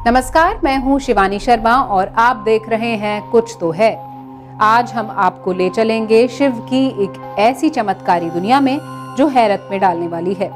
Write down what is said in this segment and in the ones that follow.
नमस्कार, मैं हूं शिवानी शर्मा और आप देख रहे हैं कुछ तो है। आज हम आपको ले चलेंगे शिव की एक ऐसी चमत्कारी दुनिया में जो हैरत में डालने वाली है।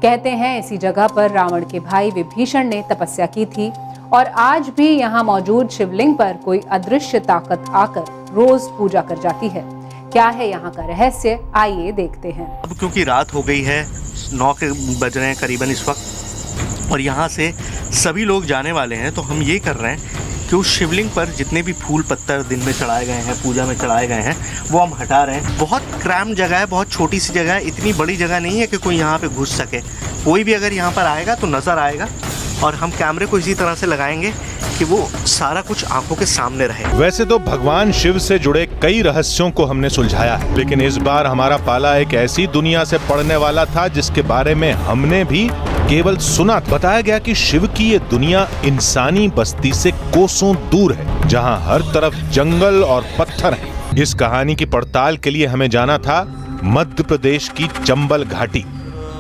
कहते हैं इसी जगह पर रावण के भाई विभीषण ने तपस्या की थी और आज भी यहाँ मौजूद शिवलिंग पर कोई अदृश्य ताकत आकर रोज पूजा कर जाती है। क्या है यहाँ का रहस्य, आइए देखते हैं। अब क्योंकि रात हो गई है, 9 बज रहे हैं करीबन इस वक्त, और यहाँ से सभी लोग जाने वाले हैं, तो हम ये कर रहे हैं कि उस शिवलिंग पर जितने भी फूल पत्थर दिन में चढ़ाए गए हैं, पूजा में चढ़ाए गए हैं, वो हम हटा रहे हैं। बहुत क्रैम जगह है, बहुत छोटी सी जगह है, इतनी बड़ी जगह नहीं है कि कोई यहाँ पे घुस सके। कोई भी अगर यहाँ पर आएगा तो नज़र आएगा, और हम कैमरे को इसी तरह से लगाएंगे कि वो सारा कुछ आंखों के सामने रहे। वैसे तो भगवान शिव से जुड़े कई रहस्यों को हमने सुलझाया है, लेकिन इस बार हमारा पाला एक ऐसी दुनिया से पड़ने वाला था जिसके बारे में हमने भी केवल सुना। बताया गया कि शिव की ये दुनिया इंसानी बस्ती से कोसों दूर है, जहां हर तरफ जंगल और पत्थर हैं। इस कहानी की पड़ताल के लिए हमें जाना था मध्य प्रदेश की चंबल घाटी,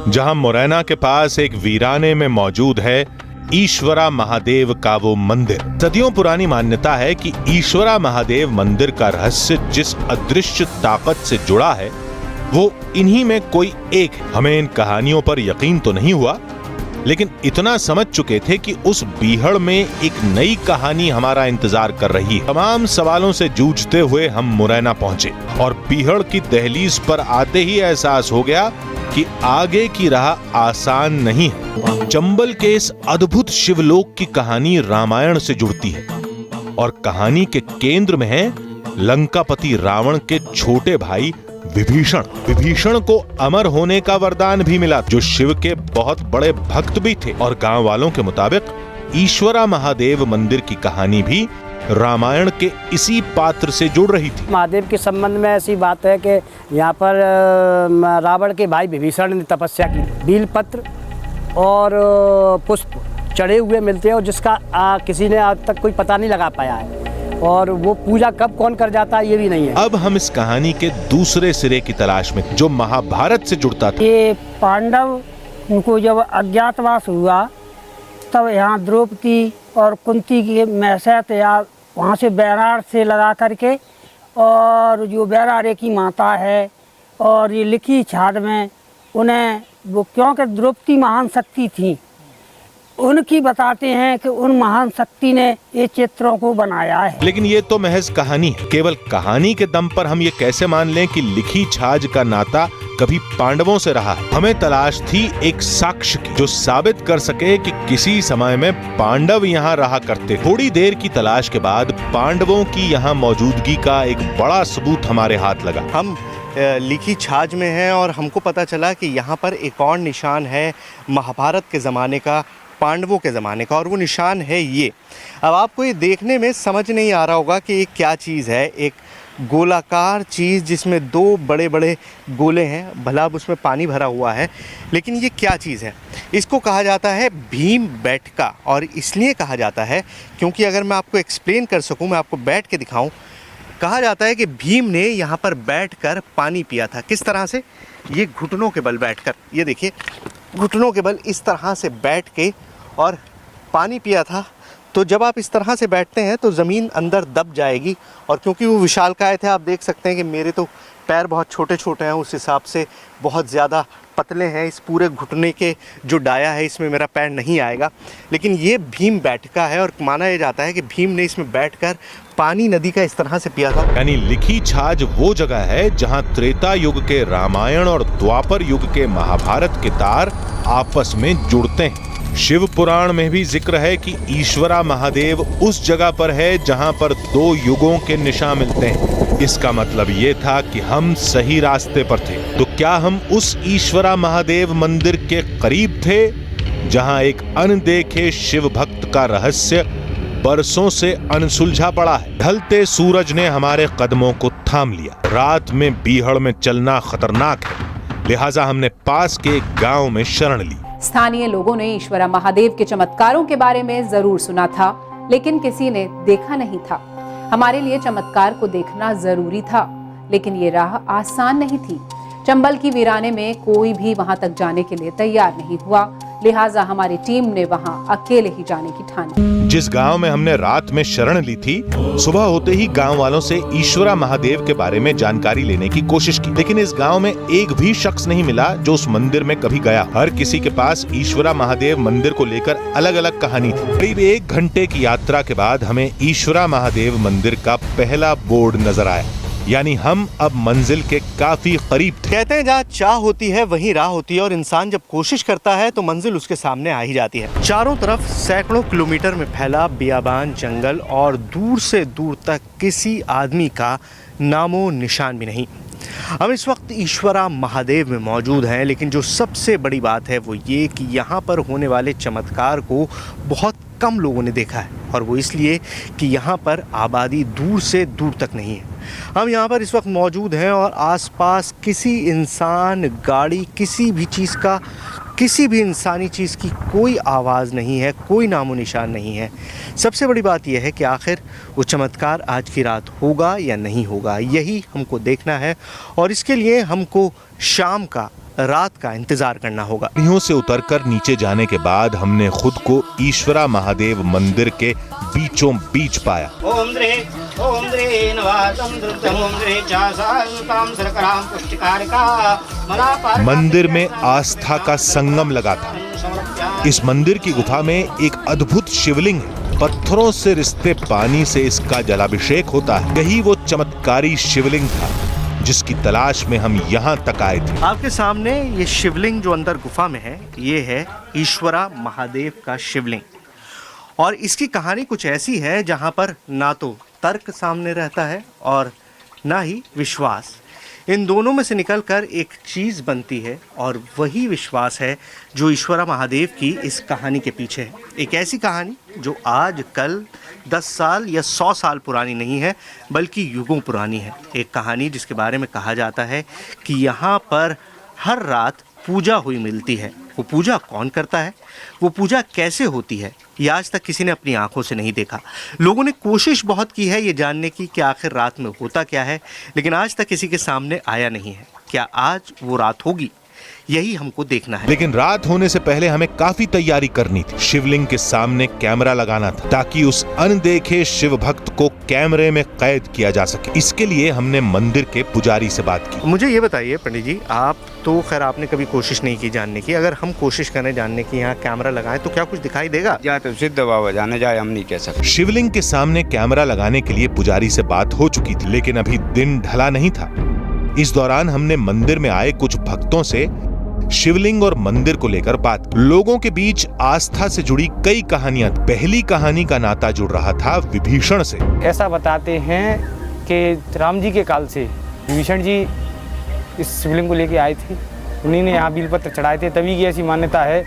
जहां मुरैना के पास एक वीराने में मौजूद है ईश्वरा महादेव का वो मंदिर। सदियों पुरानी मान्यता है कि ईश्वरा महादेव मंदिर का रहस्य जिस अदृश्य ताकत से जुड़ा है वो इन्हीं में कोई एक है। हमें इन कहानियों पर यकीन तो नहीं हुआ, लेकिन इतना समझ चुके थे कि उस बीहड़ में एक नई कहानी हमारा इंतजार कर रही है। तमाम सवालों से जूझते हुए हम मुरैना पहुंचे और बीहड़ की दहलीज पर आते ही एहसास हो गया कि आगे की राह आसान नहीं है। चंबल के इस अद्भुत शिवलोक की कहानी रामायण से जुड़ती है और कहानी के केंद्र में है लंकापति रावण के छोटे भाई विभीषण। विभीषण को अमर होने का वरदान भी मिला, जो शिव के बहुत बड़े भक्त भी थे। और गांव वालों के मुताबिक ईश्वरा महादेव मंदिर की कहानी भी रामायण के इसी पात्र से जुड़ रही थी। महादेव के संबंध में ऐसी बात है कि यहाँ पर रावण के भाई विभीषण ने तपस्या की। बेलपत्र और पुष्प चढ़े हुए मिलते हैं और जिसका किसी ने आज तक कोई पता नहीं लगा पाया है, और वो पूजा कब कौन कर जाता है ये भी नहीं है। अब हम इस कहानी के दूसरे सिरे की तलाश में, जो महाभारत से जुड़ता था। ये पांडव उनको जब अज्ञातवास हुआ तब यहाँ द्रौपदी और कुंती की मैसेत या वहाँ से बैरार से लगा करके, और जो बैरारे की माता है और ये लिखी छाड़ में उन्हें वो, क्योंकि द्रौपदी महान शक्ति थी, उनकी बताते हैं कि उन महान शक्ति ने ये चित्रों को बनाया है। लेकिन ये तो महज कहानी है। केवल कहानी के दम पर हम ये कैसे मान लें कि लिखी छाछ का नाता कभी पांडवों से रहा है। हमें तलाश थी एक साक्ष्य की, जो साबित कर सके कि किसी समय में पांडव यहाँ रहा करते। थोड़ी देर की तलाश के बाद पांडवों की यहाँ मौजूदगी का एक बड़ा सबूत हमारे हाथ लगा। हम लिखी छाछ में हैं और हमको पता चला कि यहाँ पर एक और निशान है महाभारत के ज़माने का, पांडवों के ज़माने का, और वो निशान है ये। अब आपको ये देखने में समझ नहीं आ रहा होगा कि ये क्या चीज़ है। एक गोलाकार चीज़ जिसमें 2 बड़े बड़े गोले हैं, भला उसमें पानी भरा हुआ है, लेकिन ये क्या चीज़ है? इसको कहा जाता है भीम बैठका, और इसलिए कहा जाता है क्योंकि अगर मैं आपको एक्सप्लेन कर सकूं, मैं आपको बैठ के दिखाऊं, कहा जाता है कि भीम ने यहाँ पर बैठकर पानी पिया था। किस तरह से? ये घुटनों के बल बैठकर, ये देखिए, घुटनों के बल इस तरह से बैठ के और पानी पिया था। तो जब आप इस तरह से बैठते हैं तो ज़मीन अंदर दब जाएगी, और क्योंकि वो विशालकाय थे, आप देख सकते हैं कि मेरे तो पैर बहुत छोटे छोटे हैं, उस हिसाब से बहुत ज़्यादा पतले हैं। इस पूरे घुटने के जो डाया है इसमें मेरा पैर नहीं आएगा, लेकिन ये भीम बैठका है और माना यह जाता है कि भीम ने इसमें बैठकर पानी नदी का इस तरह से पिया था। यानी लिखी छाछ वो जगह है जहां त्रेता युग के रामायण और द्वापर युग के महाभारत के तार आपस में जुड़ते हैं। शिव पुराण में भी जिक्र है कि ईश्वरा महादेव उस जगह पर है जहां पर 2 युगों के निशान मिलते हैं। इसका मतलब ये था कि हम सही रास्ते पर थे। तो क्या हम उस ईश्वरा महादेव मंदिर के करीब थे, जहां एक अनदेखे शिव भक्त का रहस्य बरसों से अनसुलझा पड़ा है? ढलते सूरज ने हमारे कदमों को थाम लिया। रात में बीहड़ में चलना खतरनाक है, लिहाजा हमने पास के एक गांव में शरण ली। स्थानीय लोगों ने ईश्वरा महादेव के चमत्कारों के बारे में जरूर सुना था, लेकिन किसी ने देखा नहीं था। हमारे लिए चमत्कार को देखना जरूरी था, लेकिन ये राह आसान नहीं थी। चंबल की वीराने में कोई भी वहां तक जाने के लिए तैयार नहीं हुआ। लिहाजा हमारी टीम ने वहां अकेले ही जाने की ठानी। जिस गांव में हमने रात में शरण ली थी, सुबह होते ही गांव वालों से ईश्वरा महादेव के बारे में जानकारी लेने की कोशिश की, लेकिन इस गांव में एक भी शख्स नहीं मिला जो उस मंदिर में कभी गया। हर किसी के पास ईश्वरा महादेव मंदिर को लेकर अलग अलग कहानी थी। करीब 1 घंटे की यात्रा के बाद हमें ईश्वरा महादेव मंदिर का पहला बोर्ड नजर आया, यानी हम अब मंजिल के काफी करीब थे। कहते हैं जहाँ चाह होती है वहीं राह होती है, और इंसान जब कोशिश करता है तो मंजिल उसके सामने आ ही जाती है। चारों तरफ सैकड़ों किलोमीटर में फैला बियाबान, जंगल, और दूर से दूर तक किसी आदमी का नामो निशान भी नहीं। हम इस वक्त ईश्वरा महादेव में मौजूद हैं, लेकिन जो सबसे बड़ी बात है वो ये कि यहाँ पर होने वाले चमत्कार को बहुत कम लोगों ने देखा है, और वो इसलिए कि यहाँ पर आबादी दूर से दूर तक नहीं है। हम यहाँ पर इस वक्त मौजूद हैं और आसपास किसी इंसान, गाड़ी, किसी भी चीज़ का, किसी भी इंसानी चीज़ की कोई आवाज़ नहीं है, कोई नामो निशान नहीं है। सबसे बड़ी बात यह है कि आखिर वो चमत्कार आज की रात होगा या नहीं होगा, यही हमको देखना है, और इसके लिए हमको शाम का, रात का इंतजार करना होगा। सीढ़ियों से उतरकर नीचे जाने के बाद हमने खुद को ईश्वरा महादेव मंदिर के बीचों बीच पाया। मंदिर में आस्था का संगम लगा था। इस मंदिर की गुफा में एक अद्भुत शिवलिंग है। पत्थरों से रिश्ते पानी से इसका जलाभिषेक होता है। यही वो चमत्कारी शिवलिंग था जिसकी तलाश में हम यहाँ तक आए थे। आपके सामने ये शिवलिंग जो अंदर गुफा में है, ये है ईश्वरा महादेव का शिवलिंग, और इसकी कहानी कुछ ऐसी है जहाँ पर ना तो तर्क सामने रहता है और ना ही विश्वास। इन दोनों में से निकलकर एक चीज़ बनती है, और वही विश्वास है जो ईश्वरा महादेव की इस कहानी के पीछे है। एक ऐसी कहानी जो आज कल 10 साल या 100 साल पुरानी नहीं है, बल्कि युगों पुरानी है। एक कहानी जिसके बारे में कहा जाता है कि यहाँ पर हर रात पूजा हुई मिलती है। वो पूजा कौन करता है, वो पूजा कैसे होती है, ये आज तक किसी ने अपनी आंखों से नहीं देखा। लोगों ने कोशिश बहुत की है ये जानने की कि आखिर रात में होता क्या है, लेकिन आज तक किसी के सामने आया नहीं है। क्या आज वो रात होगी, यही हमको देखना है। लेकिन रात होने से पहले हमें काफी तैयारी करनी थी। शिवलिंग के सामने कैमरा लगाना था ताकि उस अनदेखे शिव भक्त को कैमरे में कैद किया जा सके। इसके लिए हमने मंदिर के पुजारी से बात की। मुझे ये बताइए पंडित जी, आप तो खैर आपने कभी कोशिश नहीं की जानने की, अगर हम कोशिश करें जानने की, यहाँ कैमरा लगाएं तो क्या कुछ दिखाई देगा? या तो सिद्ध बाबा जाने जाए, हम नहीं कह सकते। शिवलिंग के सामने कैमरा लगाने के लिए पुजारी से बात हो चुकी थी, लेकिन अभी दिन ढला नहीं था। इस दौरान हमने मंदिर में आए कुछ भक्तों से शिवलिंग और मंदिर को लेकर बात की। लोगों के बीच आस्था से जुड़ी कई कहानियां। पहली कहानी का नाता जुड़ रहा था विभीषण से। ऐसा बताते हैं कि राम जी के काल से विभीषण जी इस शिवलिंग को लेके आए थे, उन्हीं ने यहाँ बिलपत्र चढ़ाए थे। तभी की ऐसी मान्यता है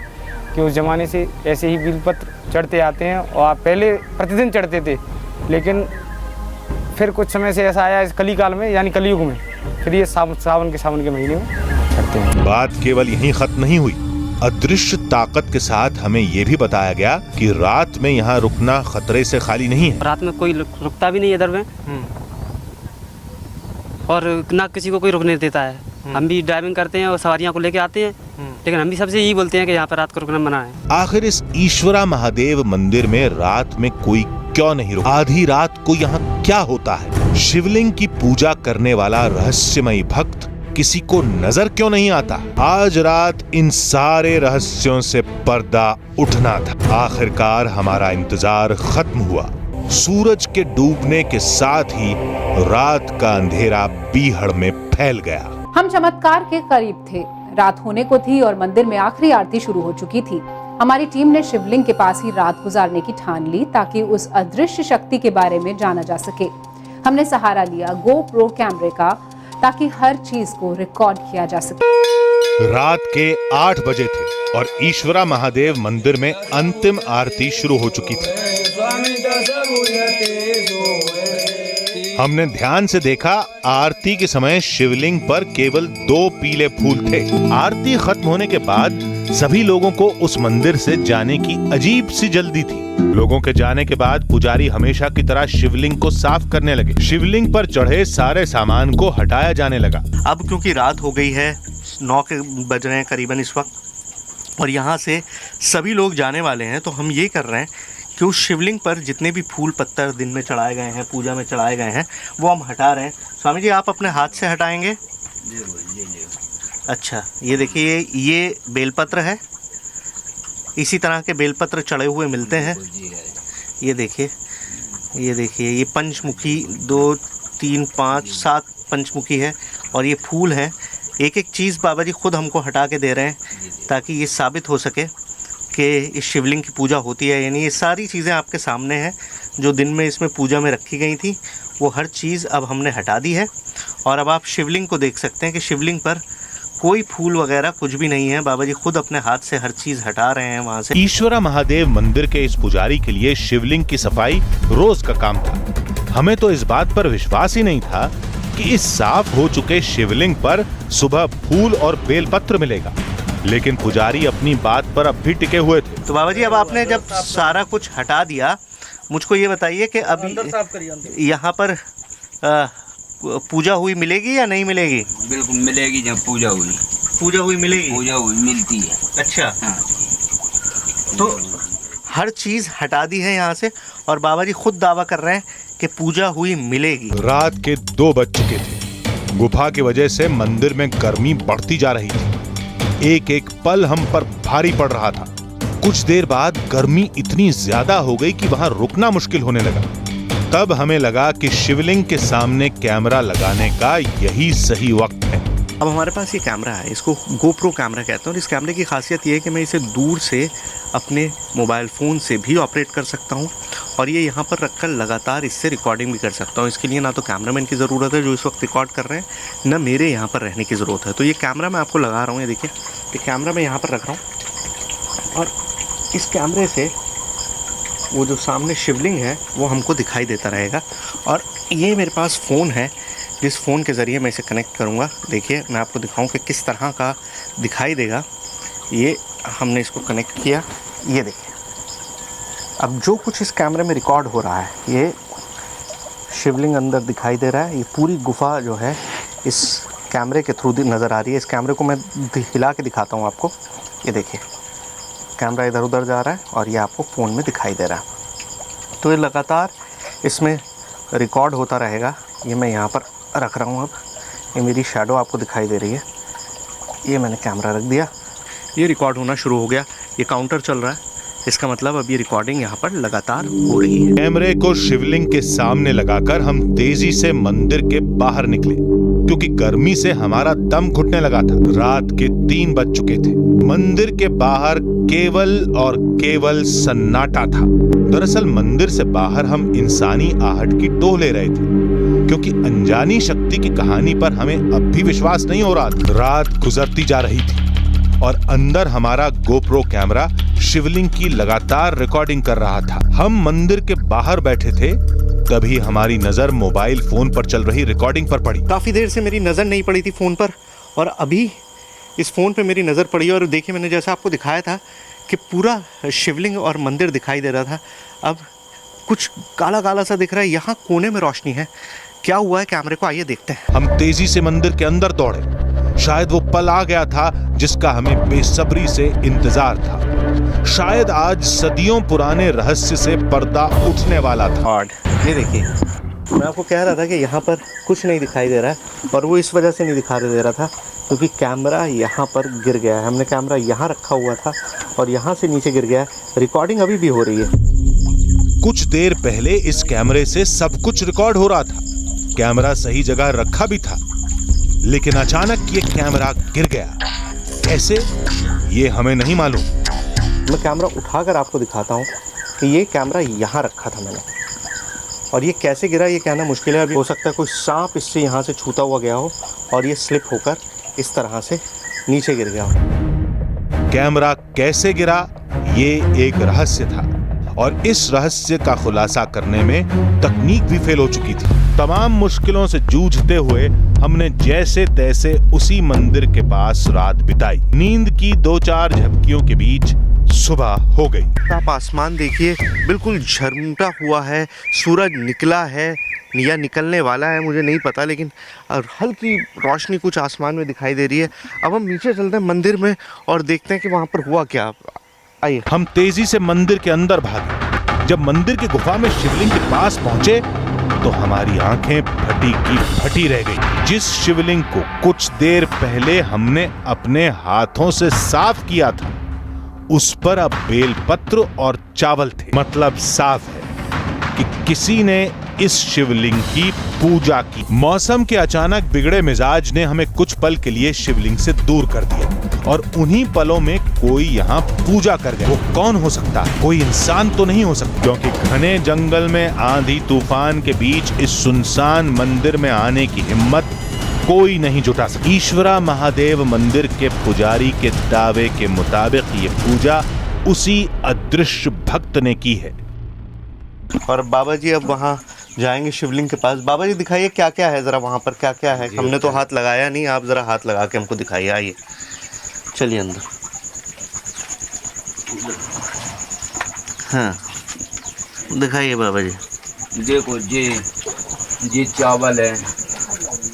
कि उस जमाने से ऐसे ही बिलपत्र चढ़ते आते हैं, और पहले प्रतिदिन चढ़ते थे, लेकिन फिर कुछ समय से ऐसा आया इस कली काल में, यानी कलयुग में, फिर ये सावन के महीने में चढ़ते हैं। बात केवल यहीं खत्म नहीं हुई। अदृश्य ताकत के साथ हमें यह भी बताया गया कि रात में यहाँ रुकना खतरे से खाली नहीं है। रात में कोई रुकता भी नहीं इधर में, और ना किसी को कोई रुकने देता है। हम भी ड्राइविंग करते हैं और सवारियों को लेके आते हैं, लेकिन हम भी सबसे यही बोलते हैं कि यहाँ पर रात को रुकना मना है। आखिर इस ईश्वरा महादेव मंदिर में रात में कोई क्यों नहीं रुकता? आधी रात को यहाँ क्या होता है? शिवलिंग की पूजा करने वाला रहस्यमयी भक्त किसी को नजर क्यों नहीं आता? आज रात इन सारे रहस्यों से पर्दा उठना था। आखिरकार हमारा इंतजार खत्म हुआ। सूरज के डूबने के साथ ही रात का अंधेरा बीहड़ में फैल गया। हम चमत्कार के करीब थे। रात होने को थी और मंदिर में आखिरी आरती शुरू हो चुकी थी। हमारी टीम ने शिवलिंग के पास ही रात गुजारने की ठान ली ताकि उस अदृश्य शक्ति के बारे में जाना जा सके। हमने सहारा लिया GoPro कैमरे का ताकि हर चीज को रिकॉर्ड किया जा सके। रात के 8 बजे थे और ईश्वरा महादेव मंदिर में अंतिम आरती शुरू हो चुकी थी। हमने ध्यान से देखा, आरती के समय शिवलिंग पर केवल 2 पीले फूल थे। आरती खत्म होने के बाद सभी लोगों को उस मंदिर से जाने की अजीब सी जल्दी थी। लोगों के जाने के बाद पुजारी हमेशा की तरह शिवलिंग को साफ करने लगे। शिवलिंग पर चढ़े सारे सामान को हटाया जाने लगा। अब क्योंकि रात हो गई है, 9 बज रहे हैं करीबन इस वक्त, और यहाँ से सभी लोग जाने वाले हैं। तो हम ये कर रहे हैं कि उस शिवलिंग पर जितने भी फूल पत्थर दिन में चढ़ाए गए हैं, पूजा में चढ़ाए गए हैं, वो हम हटा रहे हैं। स्वामी जी, आप अपने हाथ से हटाएंगे? अच्छा, ये देखिए, ये बेलपत्र है। इसी तरह के बेलपत्र चढ़े हुए मिलते हैं। ये देखिए, ये देखिए, ये पंचमुखी 2 3 5 7 पंचमुखी है और ये फूल है। एक एक चीज़ बाबा जी खुद हमको हटा के दे रहे हैं ताकि ये साबित हो सके कि इस शिवलिंग की पूजा होती है। यानी ये सारी चीज़ें आपके सामने हैं जो दिन में इसमें पूजा में रखी गई थी, वो हर चीज़ अब हमने हटा दी है। और अब आप शिवलिंग को देख सकते हैं कि शिवलिंग पर कोई फूल वगैरह कुछ भी नहीं है। बाबा जी खुद अपने हाथ से हर चीज़ हटा रहे हैं वहाँ से। ईश्वरा महादेव मंदिर के इस पुजारी के लिए शिवलिंग की सफाई रोज का काम था। हमें तो इस बात पर विश्वास ही नहीं था कि इस साफ हो चुके शिवलिंग पर सुबह फूल और बेलपत्र मिलेगा, लेकिन पुजारी अपनी बात पर अब भी टिके हुए थे। तो बाबा जी, अब आपने जब सारा कुछ हटा दिया, मुझको ये बताइए कि अब यहाँ पर पूजा हुई मिलेगी या नहीं मिलेगी? बिल्कुल मिलेगी, जब पूजा हुई मिलेगी। पूजा हुई मिलती है। अच्छा, तो हर चीज़ हटा दी है यहाँ से और बाबा जी खुद दावा कर रहे हैं कि पूजा हुई मिलेगी। रात के 2 बज चुके थे। गुफा की वजह से मंदिर में गर्मी बढ़ती जा रही थी। एक एक पल हम पर भारी पड़ रहा था। कुछ देर बाद गर्मी इतनी ज्यादा हो गई कि वहां रुकना मुश्किल होने लगा। तब हमें लगा कि शिवलिंग के सामने कैमरा लगाने का यही सही वक्त है। अब हमारे पास ये कैमरा है, इसको गोप्रो कैमरा कहते हैं और इस कैमरे की खासियत ये है कि मैं इसे दूर से अपने मोबाइल फ़ोन से भी ऑपरेट कर सकता हूँ और ये यहाँ पर रखकर लगातार इससे रिकॉर्डिंग भी कर सकता हूँ। इसके लिए ना तो कैमरामैन की ज़रूरत है जो इस वक्त रिकॉर्ड कर रहे हैं, ना मेरे यहाँ पर रहने की ज़रूरत है। तो ये कैमरा मैं आपको लगा रहा हूँ, ये देखिए, ये कैमरा मैं यहाँ पर रख रहा हूँ और इस कैमरे से वो जो सामने शिवलिंग है वो हमको दिखाई देता रहेगा। और ये मेरे पास फ़ोन है, जिस फ़ोन के ज़रिए मैं इसे कनेक्ट करूँगा। देखिए, मैं आपको दिखाऊँ कि किस तरह का दिखाई देगा। ये हमने इसको कनेक्ट किया, ये देखिए, अब जो कुछ इस कैमरे में रिकॉर्ड हो रहा है, ये शिवलिंग अंदर दिखाई दे रहा है। ये पूरी गुफा जो है इस कैमरे के थ्रू नज़र आ रही है। इस कैमरे को मैं हिला के दिखाता हूँ आपको। ये देखिए, कैमरा इधर उधर जा रहा है और ये आपको फ़ोन में दिखाई दे रहा है। तो ये लगातार इसमें रिकॉर्ड होता रहेगा। ये मैं यहाँ पर रख रहा हूँ। अब ये मेरी शैडो आपको दिखाई दे रही है। ये मैंने कैमरा रख दिया, ये रिकॉर्ड होना शुरू हो गया। ये काउंटर चल रहा है, इसका मतलब अब ये रिकॉर्डिंग यहाँ पर लगातार हो रही है। कैमरे को शिवलिंग के सामने लगाकर हम तेजी से मंदिर के बाहर निकले, क्योंकि गर्मी से हमारा दम घुटने लगा था। रात के 3 बज चुके थे। मंदिर के बाहर केवल और केवल सन्नाटा था। दरअसल मंदिर से बाहर हम इंसानी आहट की टोह ले रहे थे, क्योंकि अनजानी शक्ति की कहानी पर हमें अब भी विश्वास नहीं हो रहा था। रात गुजरती जा रही थी और अंदर हमारा गोप्रो कैमरा शिवलिंग की लगातार रिकॉर्डिंग कर रहा था। हम मंदिर के बाहर बैठे थे, तभी हमारी नजर मोबाइल फोन पर चल रही रिकॉर्डिंग पर पड़ी। काफ़ी देर से मेरी नज़र नहीं पड़ी थी फ़ोन पर और अभी इस फ़ोन पे मेरी नज़र पड़ी और देखिए, मैंने जैसा आपको दिखाया था कि पूरा शिवलिंग और मंदिर दिखाई दे रहा था, अब कुछ काला काला सा दिख रहा है। यहाँ कोने में रोशनी है। क्या हुआ है कैमरे को, आइए देखते हैं। हम तेजी से मंदिर के अंदर दौड़े। शायद वो पल आ गया था जिसका हमें बेसब्री से इंतजार था। शायद आज सदियों पुराने रहस्य से पर्दा उठने वाला था। ये देखिए, मैं आपको कह रहा था कि यहाँ पर कुछ नहीं दिखाई दे रहा है और वो इस वजह से नहीं दिखाई दे रहा था क्योंकि कैमरा यहाँ पर गिर गया है। हमने कैमरा यहाँ रखा हुआ था और यहाँ से नीचे गिर गया है। रिकॉर्डिंग अभी भी हो रही है। कुछ देर पहले इस कैमरे से सब कुछ रिकॉर्ड हो रहा था। कैमरा सही जगह रखा भी था, लेकिन अचानक ये कैमरा गिर गया। कैसे, ये हमें नहीं मालूम। मैं कैमरा उठाकर आपको दिखाता हूँ कि ये कैमरा यहाँ रखा था मैंने, और ये कैसे गिरा ये कहना मुश्किल है। अभी हो सकता है कोई सांप इससे यहाँ से छूता हुआ गया हो और ये स्लिप होकर इस तरह से नीचे गिर गया हो। कैमरा कैसे गिरा, ये एक रहस्य था और इस रहस्य का खुलासा करने में तकनीक भी फेल हो चुकी थी। तमाम मुश्किलों से जूझते हुए हमने जैसे तैसे उसी मंदिर के पास रात बिताई। नींद की 2-4 झपकियों के बीच सुबह हो गई। आप आसमान देखिए, बिल्कुल झरमटा हुआ है, सूरज निकला है, या निकलने वाला है, मुझे नहीं पता, लेकिन हल्की रोशनी कुछ आसमान में दिखाई दे रही है। अब हम नीचे चलते हैं मंदिर में और देखते हैं कि वहाँ पर हुआ क्या। आइए। हम तेजी से मंदिर के अंदर भागे। जब मंदिर की गुफा में शिवलिंग के पास पहुंचे तो हमारी आंखें फटी की फटी रह गई। जिस शिवलिंग को कुछ देर पहले हमने अपने हाथों से साफ किया था, उस पर अब बेलपत्र और चावल थे। मतलब साफ है कि किसी ने इस शिवलिंग की पूजा की। मौसम के अचानक बिगड़े मिजाज ने हमें कुछ पल के लिए शिवलिंग से दूर कर दिया और उन्हीं पलों में कोई यहाँ पूजा कर गया। वो कौन हो सकता है? कोई इंसान तो नहीं हो सकता, क्योंकि घने जंगल में आंधी तूफान के बीच इस सुनसान मंदिर में आने की हिम्मत कोई नहीं जुटा सकता। ईश्वरा महादेव मंदिर के पुजारी के दावे के मुताबिक ये पूजा उसी अदृश्य भक्त ने की है। और बाबा जी अब वहाँ जाएंगे शिवलिंग के पास। बाबा जी दिखाइए क्या क्या है ज़रा, वहाँ पर क्या क्या है। हमने तो हाथ लगाया नहीं, आप ज़रा हाथ लगा के हमको दिखाइए। आइए चलिए अंदर। हाँ दिखाइए बाबा जी। देखो ये चावल है,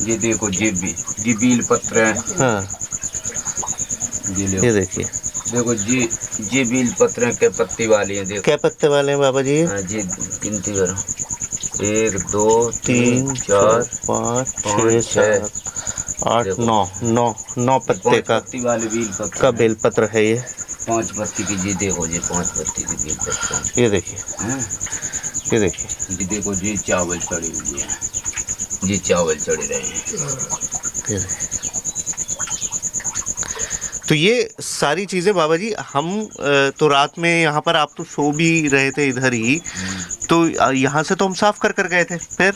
ये देखो ये बील पत्र है। हाँ ये देखिए, देखो ये बील पत्र है, क्या पत्ती वाली है। देखो क्या पत्ते वाले हैं बाबा जी? हाँ जी, गिनती करो, 1 2 3 4 5 6 7 8 9 पत्ते का पत्ती वाले बेलपत्र का बेलपत्र है ये। 5 पत्ती की। ये देखो ये 5 पत्ती की बेलपत्र। ये देखिए, ये देखिए, ये देखो ये चावल चढ़े हुए हैं, ये चावल चढ़े रहे हैं। तो ये सारी चीज़ें बाबा जी हम तो रात में यहाँ पर, आप तो सो भी रहे थे इधर ही, तो यहाँ से तो हम साफ कर गए थे। फिर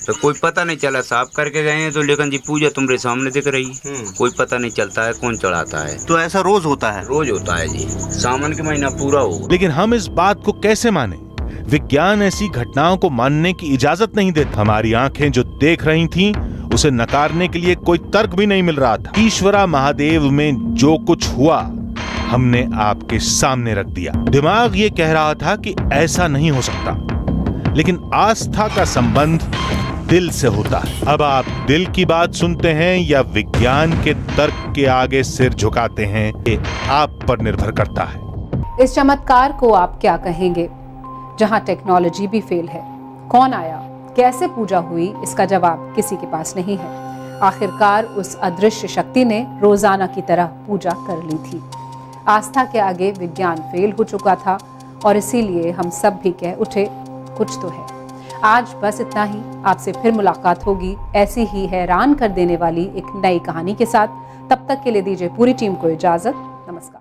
तो कोई पता नहीं चला, साफ करके गए हैं तो, लेकिन जी पूजा तुम्हारे सामने दिख रही। कोई पता नहीं चलता है कौन चढ़ाता है। तो ऐसा रोज होता है? रोज होता है जी, सावन के महीना पूरा हो। लेकिन हम इस बात को कैसे माने? विज्ञान ऐसी घटनाओं को मानने की इजाजत नहीं देता। हमारी आंखें जो देख रही थीं, उसे नकारने के लिए कोई तर्क भी नहीं मिल रहा था। ईश्वरा महादेव में जो कुछ हुआ हमने आपके सामने रख दिया। दिमाग ये कह रहा था कि ऐसा नहीं हो सकता, लेकिन आस्था का संबंध दिल से होता है। अब आप दिल की बात सुनते हैं या विज्ञान के तर्क के आगे सिर झुकाते हैं, ये आप पर निर्भर करता है। इस चमत्कार को आप क्या कहेंगे, जहां टेक्नोलॉजी भी फेल है? कौन आया, कैसे पूजा हुई, इसका जवाब किसी के पास नहीं है। आखिरकार उस अदृश्य शक्ति ने रोजाना की तरह पूजा कर ली थी। आस्था के आगे विज्ञान फेल हो चुका था और इसीलिए हम सब भी कह उठे, कुछ तो है। आज बस इतना ही। आपसे फिर मुलाकात होगी ऐसी ही हैरान कर देने वाली एक नई कहानी के साथ। तब तक के लिए दीजिए पूरी टीम को इजाजत। नमस्कार।